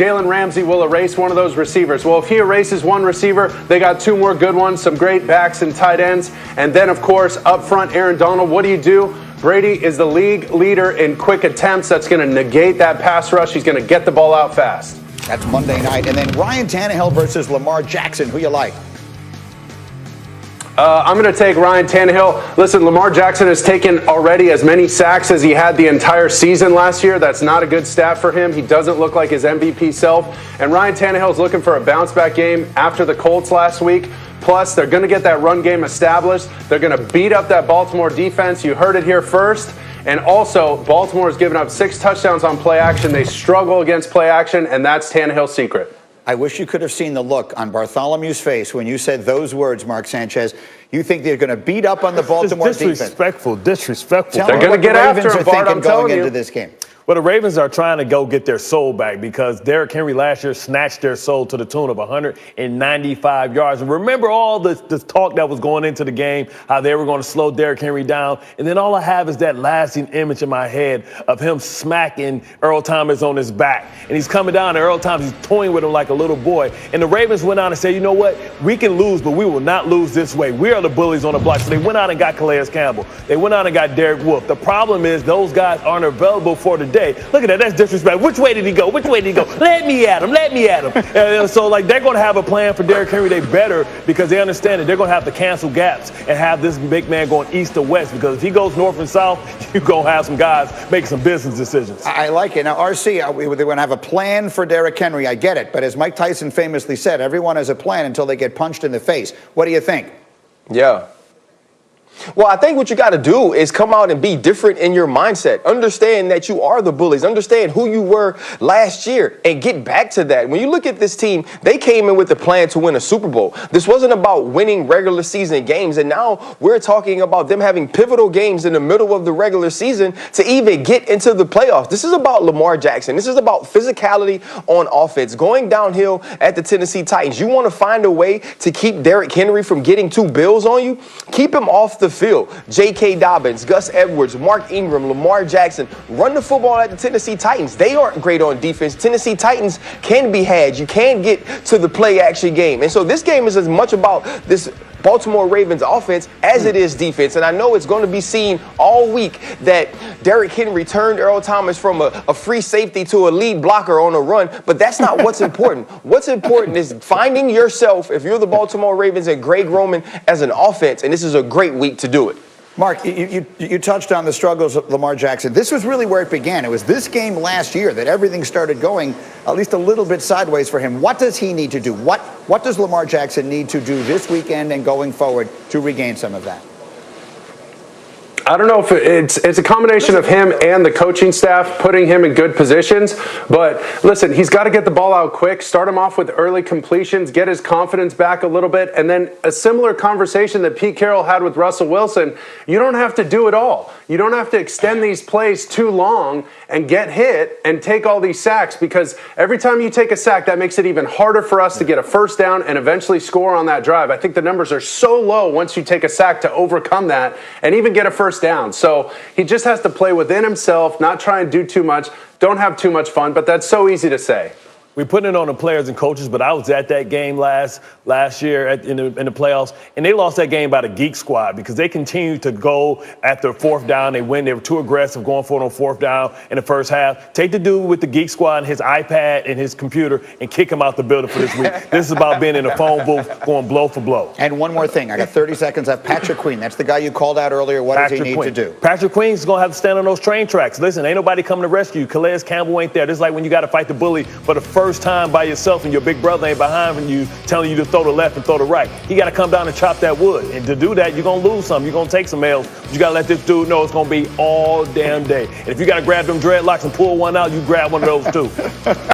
Jalen Ramsey will erase one of those receivers. Well, if he erases one receiver, they got two more good ones, some great backs and tight ends. And then, of course, up front, Aaron Donald, what do? Brady is the league leader in quick attempts. That's going to negate that pass rush. He's going to get the ball out fast. That's Monday night. And then Ryan Tannehill versus Lamar Jackson. Who you like? I'm going to take Ryan Tannehill. Listen, Lamar Jackson has taken already as many sacks as he had the entire season last year. That's not a good stat for him. He doesn't look like his MVP self. And Ryan Tannehill is looking for a bounce-back game after the Colts last week. Plus, they're going to get that run game established. They're going to beat up that Baltimore defense. You heard it here first. And also, Baltimore has given up 6 touchdowns on play action. They struggle against play action, and that's Tannehill's secret. I wish you could have seen the look on Bartholomew's face when you said those words, Mark Sanchez. You think they're going to beat up on the Baltimore defense? Disrespectful. They're going to get after him, Bart, I'm telling you. Into this game. Well, the Ravens are trying to go get their soul back because Derrick Henry last year snatched their soul to the tune of 195 yards. And remember all the talk that was going into the game, how they were going to slow Derrick Henry down. And then all I have is that lasting image in my head of him smacking Earl Thomas on his back. And he's coming down, and Earl Thomas is toying with him like a little boy. And the Ravens went out and said, you know what? We can lose, but we will not lose this way. We are the bullies on the block. So they went out and got Calais Campbell. They went out and got Derek Wolfe. The problem is those guys aren't available for today. Look at that. That's disrespect. Which way did he go? Which way did he go? Let me at him. Let me at him. So, like, they're going to have a plan for Derrick Henry. They better, because they understand that they're going to have to cancel gaps and have this big man going east to west, because if he goes north and south, you're going to have some guys making some business decisions. I like it. Now, RC, they're going to have a plan for Derrick Henry. I get it. But as Mike Tyson famously said, everyone has a plan until they get punched in the face. What do you think? Yeah. Well, I think what you got to do is come out and be different in your mindset. Understand that you are the bullies. Understand who you were last year and get back to that. When you look at this team, they came in with a plan to win a Super Bowl. This wasn't about winning regular season games. And now we're talking about them having pivotal games in the middle of the regular season to even get into the playoffs. This is about Lamar Jackson. This is about physicality on offense, going downhill at the Tennessee Titans. You want to find a way to keep Derrick Henry from getting 2 bills on you? Keep him off the field. J.K. Dobbins, Gus Edwards, Mark Ingram, Lamar Jackson, run the football at the Tennessee Titans. They aren't great on defense. Tennessee Titans can be had. You can get to the play-action game. And so this game is as much about this Baltimore Ravens offense as it is defense. And I know it's going to be seen all week that Derrick Henry turned Earl Thomas from a free safety to a lead blocker on a run, but that's not what's important. What's important is finding yourself, if you're the Baltimore Ravens and Greg Roman, as an offense, and this is a great week to do it. Mark, you touched on the struggles of Lamar Jackson. This was really where it began. It was this game last year that everything started going at least a little bit sideways for him. What does he need to do? What does Lamar Jackson need to do this weekend and going forward to regain some of that? I don't know if it's a combination of him and the coaching staff putting him in good positions. But listen, he's got to get the ball out quick, start him off with early completions, get his confidence back a little bit. And then a similar conversation that Pete Carroll had with Russell Wilson. You don't have to do it all. You don't have to extend these plays too long and get hit and take all these sacks, because every time you take a sack, that makes it even harder for us to get a first down and eventually score on that drive. I think the numbers are so low once you take a sack to overcome that and even get a first down. So he just has to play within himself, not try and do too much, don't have too much fun, but that's so easy to say. We put it on the players and coaches, but I was at that game last year in the playoffs, and they lost that game by the Geek Squad because they continued to go after 4th down. They win. They were too aggressive going for it on 4th down in the first half. Take the dude with the Geek Squad and his iPad and his computer and kick him out the building for this week. This is about being in a phone booth going blow for blow. And one more thing. I got 30 seconds. I have Patrick Queen. That's the guy you called out earlier. What does he need to do? Patrick Queen's going to have to stand on those train tracks. Listen, ain't nobody coming to rescue you. Calais Campbell ain't there. This is like when you got to fight the bully for the first time by yourself and your big brother ain't behind you telling you to throw the left and throw the right. He got to come down and chop that wood. And to do that, you're going to lose some. You're going to take some L's. But you got to let this dude know it's going to be all damn day. And if you got to grab them dreadlocks and pull one out, you grab one of those too.